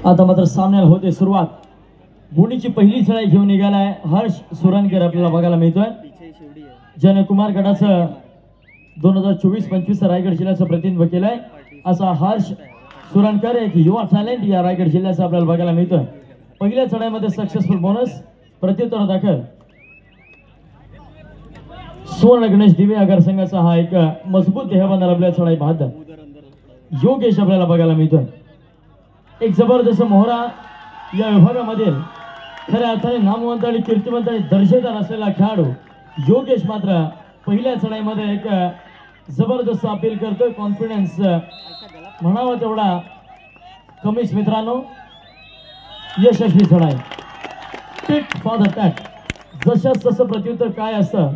आता मात्र सामन्याला होते सुरुवात। गुणीची पहिली चढाई घेऊन निघालाय हर्ष सुरणकर आपल्याला बघायला मिळतोय। जनकुमार गटाचं 2024-25 रायगड जिल्ह्याचं प्रतिनिधित्व केलंय असा हर्ष सुरणकर एक युवा टॅलेंट या रायगड जिल्ह्याचा आपल्याला बघायला मिळतोय। पहिल्या चढाईमध्ये सक्सेसफुल बोनस प्रत्युत्तर दाखल सुवर्ण गणेश दिवे आगार संघाचा हा एक मजबूत देहबांधर आपल्या चढाई बहादर योगेश आपल्याला बघायला मिळतोय। एक जबरदस्त मोहरा या विभागामध्ये खऱ्या अर्थाने नामवंत आणि कीर्तिवंत आणि दर्जेदार असलेला खेळाडू योगेश मात्र पहिल्या चढाईमध्ये एक जबरदस्त अपील करतोय। कॉन्फिडन्स म्हणावा तेवढा कमीच मित्रांनो। यशस्वी चढाई टिट फॉर द टॅट जशाच तसं प्रत्युत्तर काय असतं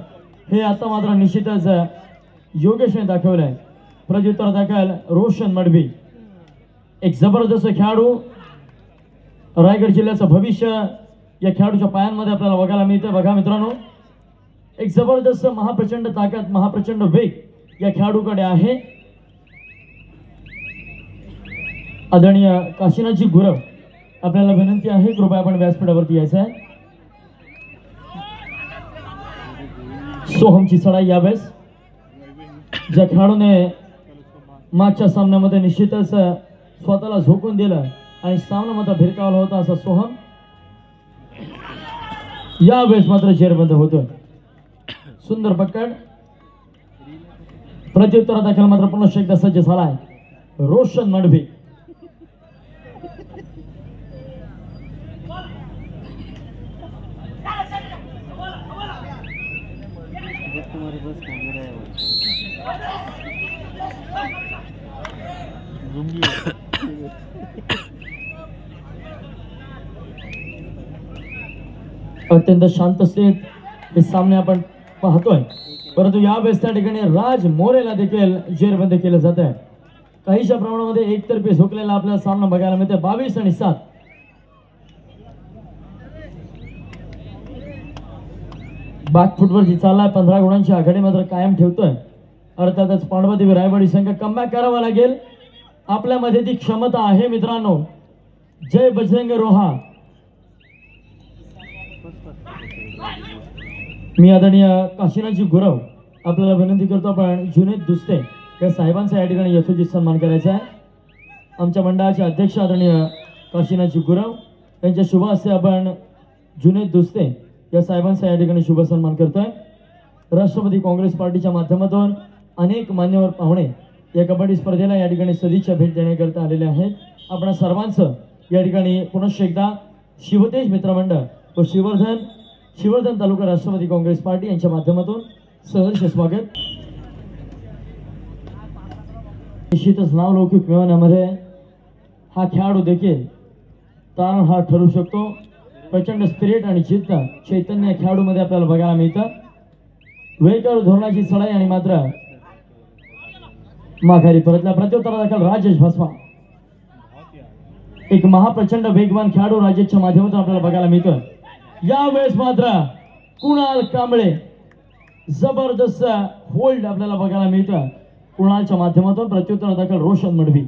हे आता मात्र निश्चितच योगेशने दाखवलंय। प्रत्युत्तर दाखल रोशन मडवी एक जबरदस्त खेळाडू रायगड जिल्ह्याचं भविष्य या खेळाडूच्या पायांमध्ये आपल्याला बघायला मिळतं। बघा मित्रांनो एक जबरदस्त महाप्रचंड ताकद महाप्रचंड वेग या खेळाडूकडे आहे। आदरणीय काशीनाथजी गुरव आपल्याला विनंती आहे कृपया आपण व्यासपीठावरती यायचं आहे। सोहमची चढाई यावेळेस ज्या खेळाडूने मागच्या सामन्यामध्ये निश्चितच स्वतःला झोकून दिलं आणि सामना मात्र भिरकावला होता असा सोहम यावेळेस मात्र जेरबंद होतोय। सुंदर पकड प्रत्युत्तर दाखल मात्र पुन्हा एकदा सज्ज झालाय रोशन मडवी। अत्यंत शांत स्थितीत हे सामने आपण पाहतोय परंतु यावेळेस त्या ठिकाणी राज मोरेला देखील जेरबंद केलं जात आहे। काहीशा प्रमाणामध्ये एकतर्फी झोकलेला आपल्याला सामना बघायला मिळतोय 22 आणि 7। बॅकफुटवरती चाललाय 15 गुणांची आघाडी मात्र कायम ठेवतोय। अर्थातच पांडवदेवी रायवाडी संघ कमबॅक करावा लागेल। आपल्यामध्ये ती क्षमता आहे मित्रांनो। जय बजरंग रोहा। मी आदरणीय काशीनाथजी गुरव आपल्याला विनंती करतो आपण जुनेद दुस्ते या साहेबांचा या ठिकाणी यथोचित सन्मान करायचा आहे। आमच्या मंडळाचे अध्यक्ष आदरणीय काशीनाथजी गुरव यांच्या शुभ हस्ते आपण जुनेद दुस्ते या साहेबांचा या ठिकाणी शुभ सन्मान करतोय। राष्ट्रवादी काँग्रेस पार्टीच्या माध्यमातून अनेक मान्यवर पाहुणे या कबड्डी स्पर्धेला या ठिकाणी सदिच्छा भेट देण्याकरता आलेले आहेत। आपण सर्वांचं या ठिकाणी पुनश्च एकदा शिवतेज मित्रमंडळ व शिवर्धन तालुका राष्ट्रवादी काँग्रेस पार्टी यांच्या माध्यमातून सहर्ष स्वागत। निश्चितच नावलौकिक मिळवण्यामध्ये हा खेळाडू देखील तारणहार ठरू शकतो। प्रचंड स्पिरिट आणि जिद्द चैतन्य खेळाडूमध्ये आपल्याला बघायला मिळतं। वेळकर धोरणाची चढाई आणि मात्र माघारी परतला प्रत्युत्तर दाखल राजेश भस्मा एक महाप्रचंड वेगवान खेळाडू राजेशच्या माध्यमातून आपल्याला बघायला मिळतोय। यावेळेस मात्र कुणाल कांबळे जबरदस्त होल्ड आपल्याला बघायला मिळतोय। कुणालच्या माध्यमातून प्रत्युत्तर दाखल रोशन मडवी।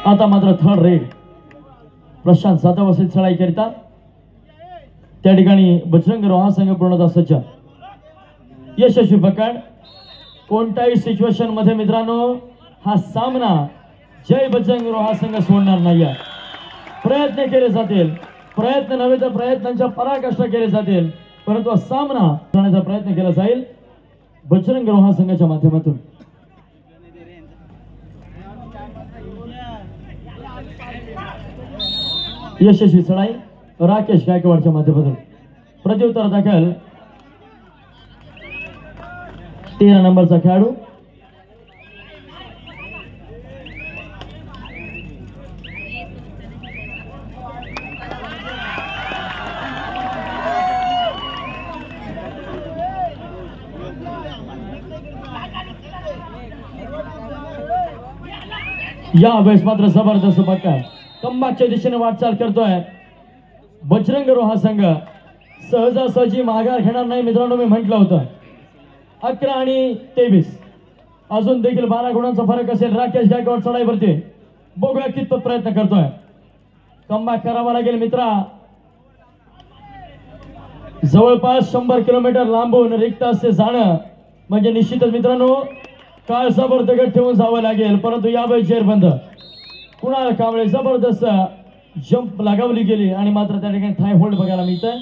आता मात्र थर्ड रेड प्रशांत जाधव असेल चढाई करिता त्या ठिकाणी बजरंग रोहा संघ पूर्णतः सज्ज। यशस्वी पकड कोणत्याही सिच्युएशन मध्ये मित्रांनो हा सामना जय बजरंग रोहा संघ सोडणार नाही। प्रयत्न केले जातील प्रयत्न नव्हे तर प्रयत्नांच्या पराकाष्ठा केले जातील परंतु हा सामना करण्याचा प्रयत्न केला जाईल बजरंग रोहा संघाच्या माध्यमातून। यशस्वी चढाई राकेश गायकवाडच्या माध्यमातून प्रत्युत्तर दाखल 13 नंबरचा खेळाडू यावेळेस मात्र जबरदस्त पक्का कमबॅकच्या दिशेने वाटचाल करतोय बजरंग रोहा संघ। सहजासहजी माघार घेणार नाही मित्रांनो। मी म्हटलं होतं 11 आणि 23 अजून देखील 12 गुणांचा फरक असेल। राकेश गायकवाड चढाईवरती बघूया कितपत प्रयत्न करतोय. कमबॅक करावा लागेल मित्रा. जवळपास 100 किलोमीटर लांबून रिक्त असे जाणं म्हणजे निश्चितच मित्रांनो काळजावर दगड ठेवून जावं लागेल. परंतु यावेळी जेरबंद कुणाल कांबळे जबरदस्त जंप लगावली गेली आणि मात्र त्या ठिकाणी थाय होल्ड बघायला मिळतंय.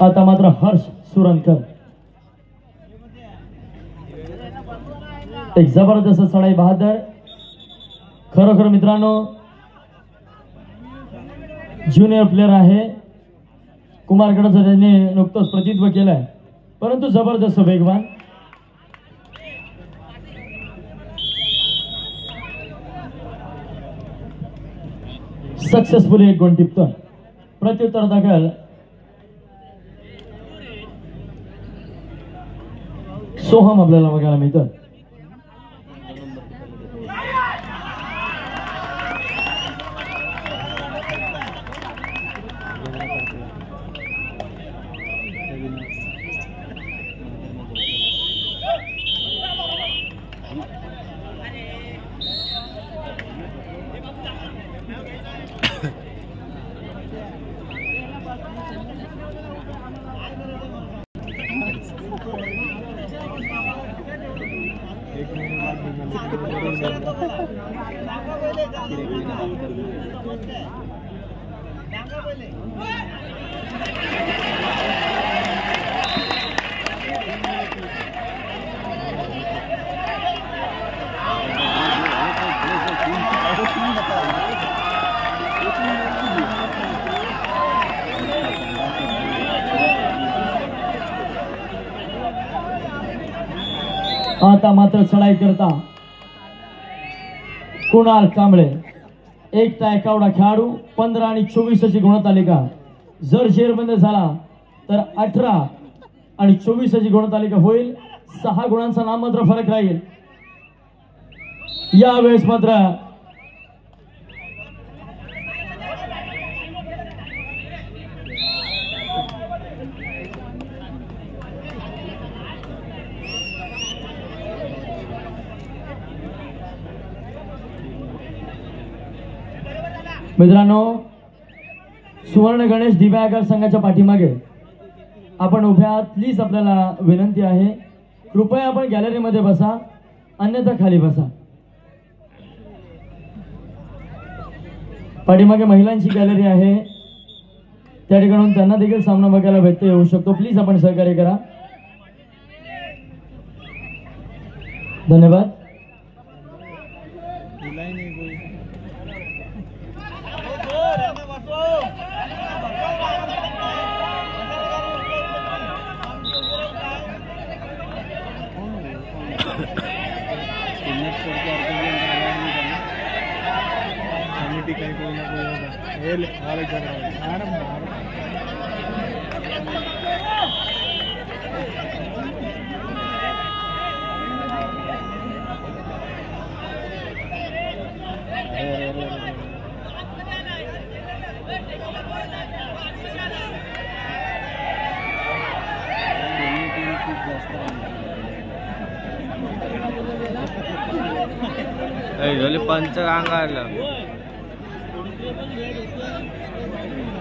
आता मात्र हर्ष सुरणकर एक जबरदस्त चढाई बहादर. खरोखर मित्रांनो ज्युनियर प्लेअर आहे. कुमारगडाचं त्यांनी नुकतंच प्रतिनिधित्व केलंय परंतु जबरदस्त वेगवान. सक्सेसफुली एक गुण टिपतोय. प्रत्युत्तर दाखल सोहम आपल्याला बघायला मिळतं. आता मात्र चढाई करता कुणाल कांबळे. एक टायकावडा खेळाडू 15 आणि 24 अशी गुणतालिका. जर जेरबंद झाला तर 18 आणि 24 अशी गुणतालिका होईल. 6 गुणांचा नाममात्र फरक राहील. यावेळेस मात्र मित्रांनो सुवर्ण गणेश दिव्या आगार संघाच्या पाठीमागे आपण उभ्या आहात. प्लीज आपल्याला विनंती आहे कृपया आपण गॅलरीमध्ये बसा अन्यथा खाली बसा. पाठीमागे महिलांची गॅलरी आहे त्या ठिकाणून त्यांना देखील सामना बघायला भेटता येऊ शकतो. प्लीज आपण सहकार्य करा. धन्यवाद.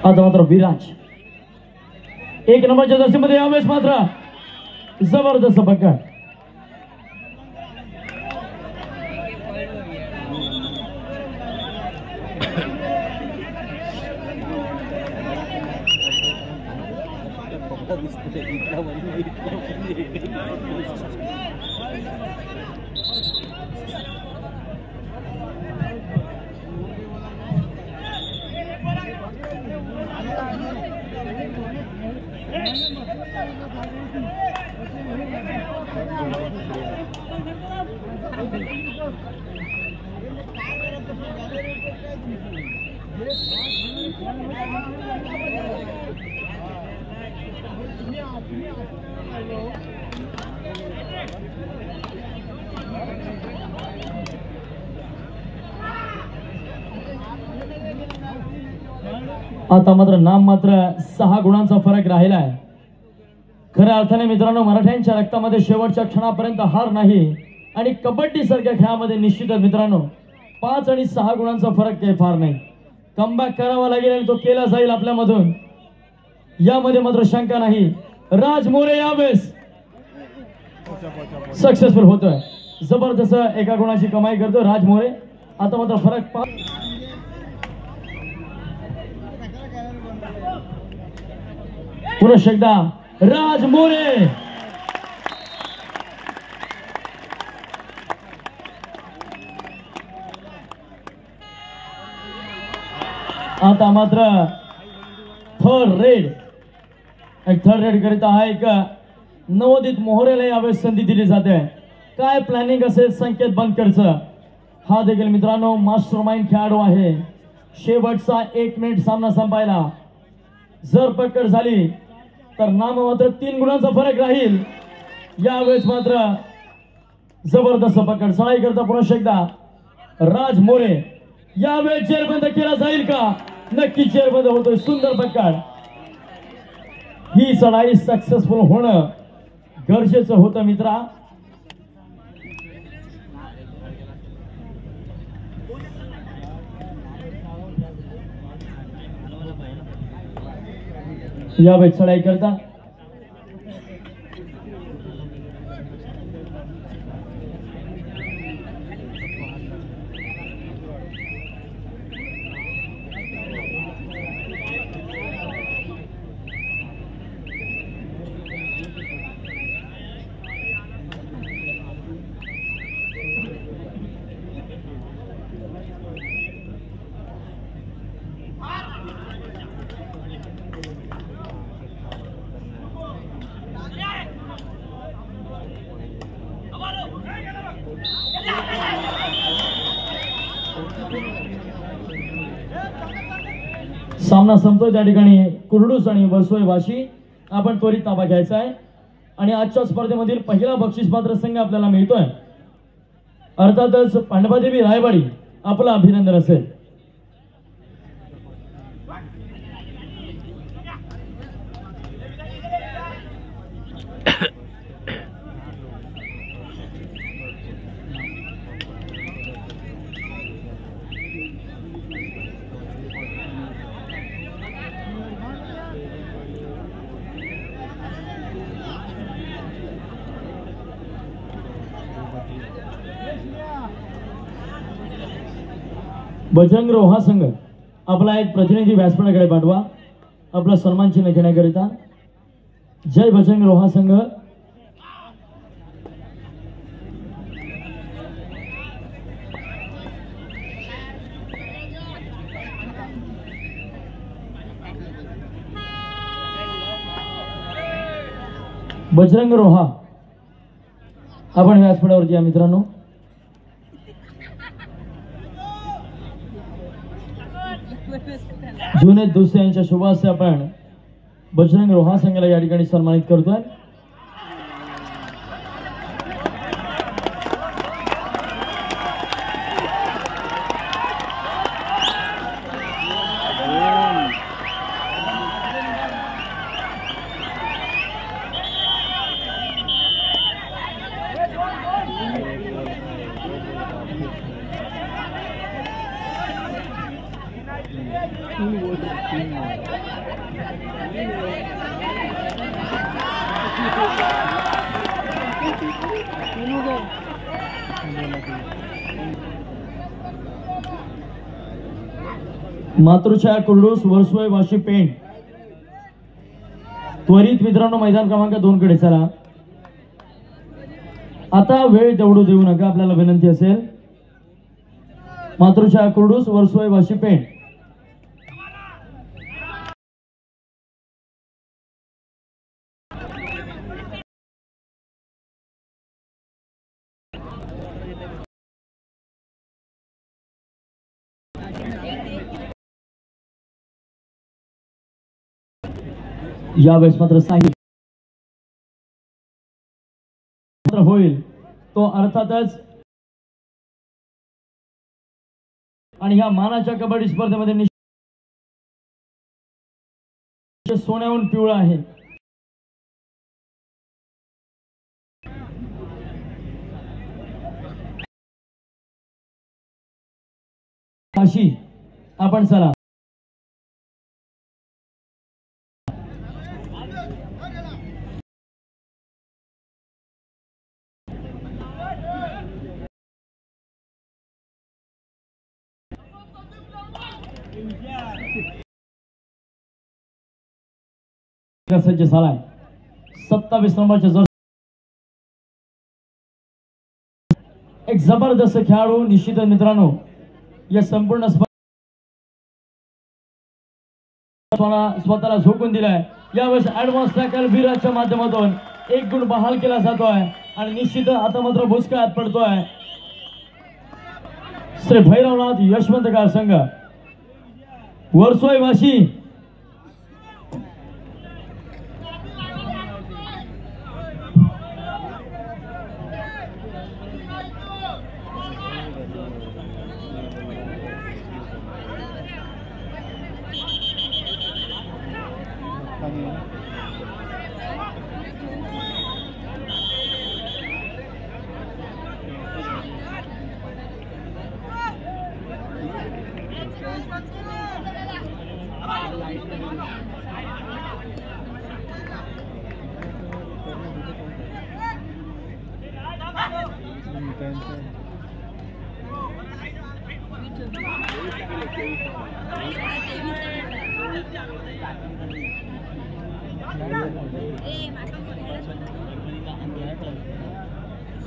आता मात्र विराज 1 नंबरच्या दर्शनमध्ये यावेळेस मात्र जबरदस्त पकड. आता मात्र नाम मात्र 6 गुणांचा फरक राहिला आहे. खऱ्या अर्थाने मित्रांनो मराठ्यांच्या रक्तामध्ये शेवटच्या क्षणापर्यंत हार नाही आणि कबड्डी सारख्या खेळामध्ये निश्चितच मित्रांनो 5 आणि 6 गुणांचा फरक काही फार नाही. कमबॅक करावा लागेल आणि तो केला जाईल आपल्यामधून, यामध्ये मात्र शंका नाही. राज मोरे यावेळेस सक्सेसफुल होतोय. जबरदस्त एका गुणाची कमाई करतो राज मोरे. आता मात्र फरक पुन्हा एकदा राज मोरे. आता मात्र थर्ड रेड करीत आहे एक नवोदित मोहरेला यावेळेस संधी दिली जाते. काय प्लॅनिंग असेल संकेत बनकरचं, हा देखील मित्रांनो मास्टर माइंड खेळाडू आहे. शेवटचा 1 मिनिट सामना संपायला, जर पकड झाली तर नाम मात्र 3 गुणांचा फरक राहील. यावेळेस मात्र जबरदस्त पकड सळाई करता पुन्हा एकदा राज मोरे. यावेळेस चेरबंद केला जाईल का? नक्की चेरबंद होतोय. सुंदर पकड. ही चढाई सक्सेसफुल होणं गरजेचं होतं मित्रा. यावेळेस चढाई करता सामना संपतोय. त्या ठिकाणी कुर्डूस आणि वर्सोय वाशी आपण त्वरित ताबा घ्यायचा आहे आणि आजच्या स्पर्धेमधील पहिला बक्षीस पात्र संघ आपल्याला मिळतोय. अर्थातच पांडवादेवी रायवाडी आपलं अभिनंदन असेल. बजरंग रोहा संघ आपला एक प्रतिनिधी व्यासपीठाकडे पाठवा आपला सन्मान चिन्ह घेण्याकरिता. जय बजरंग रोहा संघ. बजरंग रोहा आपण व्यासपीठावरती या मित्रांनो. जुने दुसरे यांच्या शुभ हस्ते आपण बजरंग रोहा संघाला या ठिकाणी सन्मानित करतोय. मातृछाया कुर्डूस वर्सोय वाशी पेंट त्वरित मित्रांनो मैदान क्रमांक 2 कडे चला. आता वेळ तेवढू देऊ नका, आपल्याला विनंती असेल. मातृछाया कुर्डूस वर्सोय वाशी पेंट. यावेळेस मात्र साहित्य होईल तो अर्थातच आणि ह्या मानाच्या कबड्डी स्पर्धेमध्ये सोन्याहून पिवळा आहे. अशी आपण चला सज्ज झालाय. 27 नंबरच्या जर एक जबरदस्त खेळाडू निश्चित मित्रांनो या संपूर्ण स्वतःला झोकून दिलाय. यावेळेस ऍडव्हान्स टॅकल वीराच्या माध्यमातून 1 गुण बहाल केला जातोय आणि निश्चित आता मात्र भुसकाळात पडतोय. श्री भैरवनाथ यशवंतकार संघ वर्सोई वाशी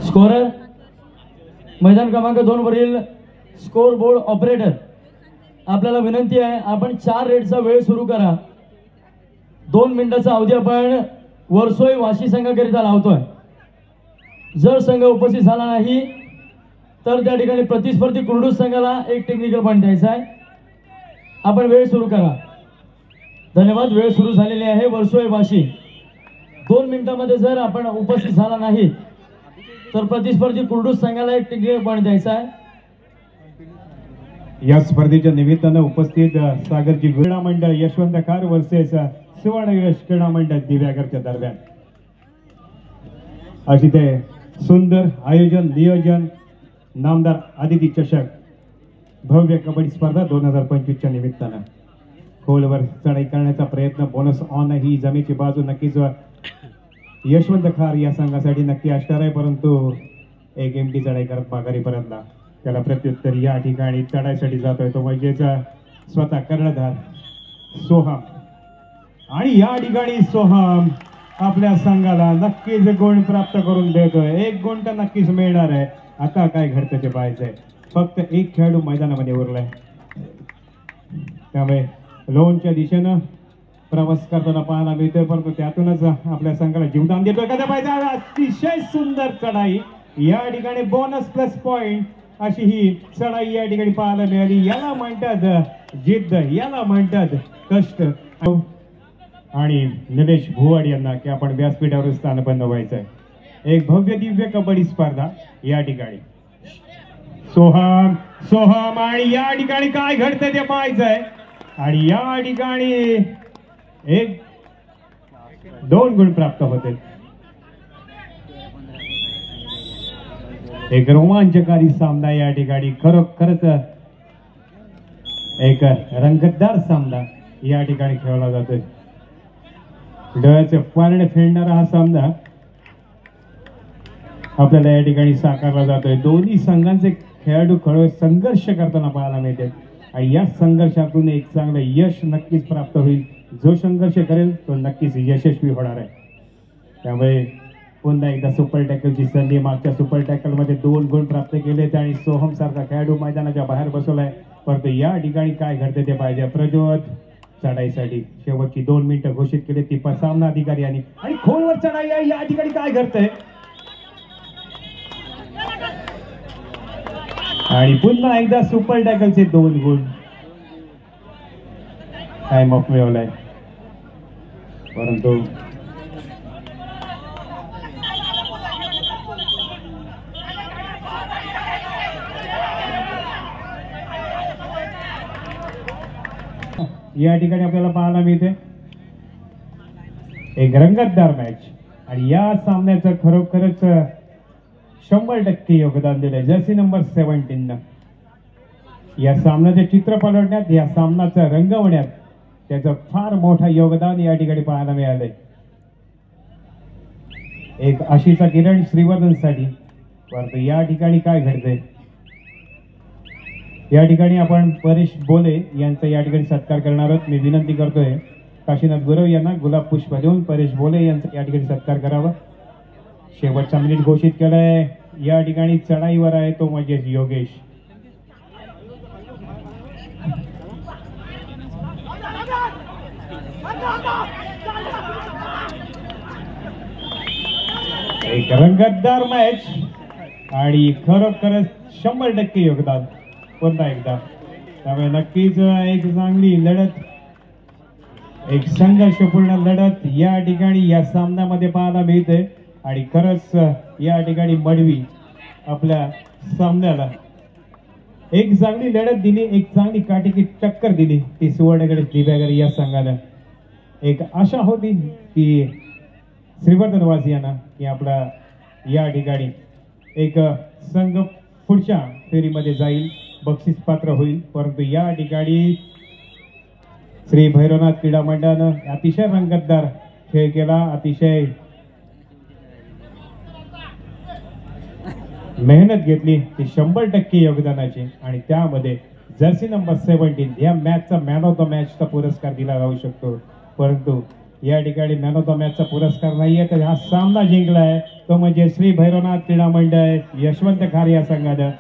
स्कोरर मैदान क्रमांक 2 वरील स्कोर बोर्ड ऑपरेटर आपल्याला विनंती आहे आपण 4 रेडचा वेळ सुरू करा. 2 मिनिटाचा अवधी आपण वर्सोई वाशी संघाकरिता लावतोय. जर संघ उपस्थित झाला नाही तर त्या ठिकाणी प्रतिस्पर्धी कुर्डू संघाला एक टेक्निकल पॉइंट द्यायचा आहे. आपण वेळ सुरू करा. धन्यवाद. वेळ सुरू झालेली आहे. वर्सोई वाशी 2 मिनिटांमध्ये जर आपण उपस्थित झाला नाही तर प्रतिस्पर्धी कुर्डू संघाला एक टेक्निकल पॉइंट द्यायचा आहे. या स्पर्धेच्या निमित्तानं उपस्थित सागरजी क्रीडा मंडळ यशवंतकार वर्सेस सुवर्ण यश क्रीडा मंडळ दिव्यागरच्या दरम्यान अशी ते सुंदर आयोजन नियोजन नामदार आदिती चषक भव्य कबड्डी स्पर्धा 2025च्या निमित्तानं खोलवर चढाई करण्याचा प्रयत्न बोनस ऑन ही जमेची बाजू नक्कीच यशवंतकार या संघासाठी नक्की असणार आहे. परंतु एक एमटी चढाई करत माघारी परतला. त्याला प्रत्युत्तर या ठिकाणी चढाईसाठी जातोय तो म्हणजेच स्वतः कर्णधार सोहम आणि या ठिकाणी सोहम आपल्या संघाला नक्कीच गुण प्राप्त करून देतोय. 1 गुण तर नक्कीच मिळणार आहे. आता काय घडतं ते पाहायचंय. फक्त एक खेळाडू मैदानामध्ये उरलाय त्यामुळे लोणच्या दिशेनं प्रवास करताना पाहायला मिळतोय. परंतु त्यातूनच आपल्या संघाला जीवदान देतोय. कदा पाहिजे अतिशय सुंदर चढाई या ठिकाणी बोनस प्लस पॉइंट अशी ही चढाई या ठिकाणी पाहायला मिळाली. याला म्हणतात जिद्द याला म्हणतात कष्ट. आणि निलेश भुवाड यांना की आपण व्यासपीठावर स्थानबद्ध व्हायचंय. एक भव्य दिव्य कबड्डी स्पर्धा या ठिकाणी सोहम सोहम आणि या ठिकाणी काय घडतंय ते पाहायचंय. आणि या ठिकाणी 2 गुण प्राप्त होते. एक रोमांचकारी सामना या ठिकाणी खरोखरच एक रंगतदार सामना या ठिकाणी खेळला जातोय. डोळ्याचे पारणे फेडणारा हा सामना आपल्याला या ठिकाणी साकारला जातोय. दोन्ही संघांचे खेळाडू खरोखर संघर्ष करताना पाहायला मिळते आणि या संघर्षातून एक चांगलं यश नक्कीच प्राप्त होईल. जो संघर्ष करेल तो नक्कीच यशस्वी होणार आहे. त्यामुळे पुन्हा एकदा सुपर टॅकलची संधी. मागच्या सुपर टॅकलमध्ये 2 गुण प्राप्त केले आणि सोहम सारखा खेळाडू मैदानाच्या बाहेर बसवलाय. परंतु या ठिकाणी काय घडते ते पाहिजे. प्रज्वत चढाईसाठी शेवटची 2 मिनिटं घोषित केली ती सामना अधिकारी आणि खोलवर चढाई आहे. या ठिकाणी काय घडतंय आणि पुन्हा एकदा सुपर टॅकलचे 2 गुण टाइम ऑफ मिळवलाय. परंतु या ठिकाणी आपल्याला पाहायला मिळते एक रंगतदार मॅच आणि या सामन्याचं खरोखरच 100% योगदान दिलंय जर्सी नंबर 17 या सामन्याचे चित्र पलटण्यात, या सामनाचं रंगवण्यात त्याचं फार मोठं योगदान या ठिकाणी पाहायला मिळालंय. एक आशीचा किरण श्रीवर्धनसाठी. परंतु या ठिकाणी काय घडतंय, या ठिकाणी आपण परेश बोले यांचा या ठिकाणी सत्कार करणार आहोत. मी विनंती करतोय काशीनाथ गुरव यांना गुलाब पुष्प देऊन परेश बोले यांचा या ठिकाणी सत्कार करावा. शेवटचा मिनिट घोषित केलाय. या ठिकाणी चढाईवर आहे तो म्हणजे योगेश. एक रंगतदार मॅच आणि खरोखरच 100% योगदान पुन्हा एकदा. त्यामुळे नक्कीच एक चांगली लढत, एक संघर्षपूर्ण लढत या ठिकाणी या सामन्यामध्ये पाहायला मिळते. आणि खरंच या ठिकाणी मडवी आपल्या सामन्याला एक चांगली लढत दिली, एक चांगली काटेकी टक्कर दिली ती सुवर्णगड दिव्यागर या संघाला. एक आशा होती की श्रीवर्धनवासियांना की आपला या ठिकाणी एक संघ पुढच्या फेरीमध्ये जाईल, बक्षीस पात्र होईल. परंतु या ठिकाणी श्री भैरवनाथ क्रीडा मंडळानं अतिशय रंगतदार खेळ केला, अतिशय मेहनत घेतली ती 100% योगदानाची. आणि त्यामध्ये जर्सी नंबर 17 या मॅचचा मॅन ऑफ द मॅचचा पुरस्कार दिला जाऊ शकतो. परंतु या ठिकाणी मॅन ऑफ द मॅचचा पुरस्कार नाहीये, तर हा सामना जिंकलाय तो म्हणजे श्री भैरवनाथ क्रीडा मंडळ यशवंत खार या संघानं.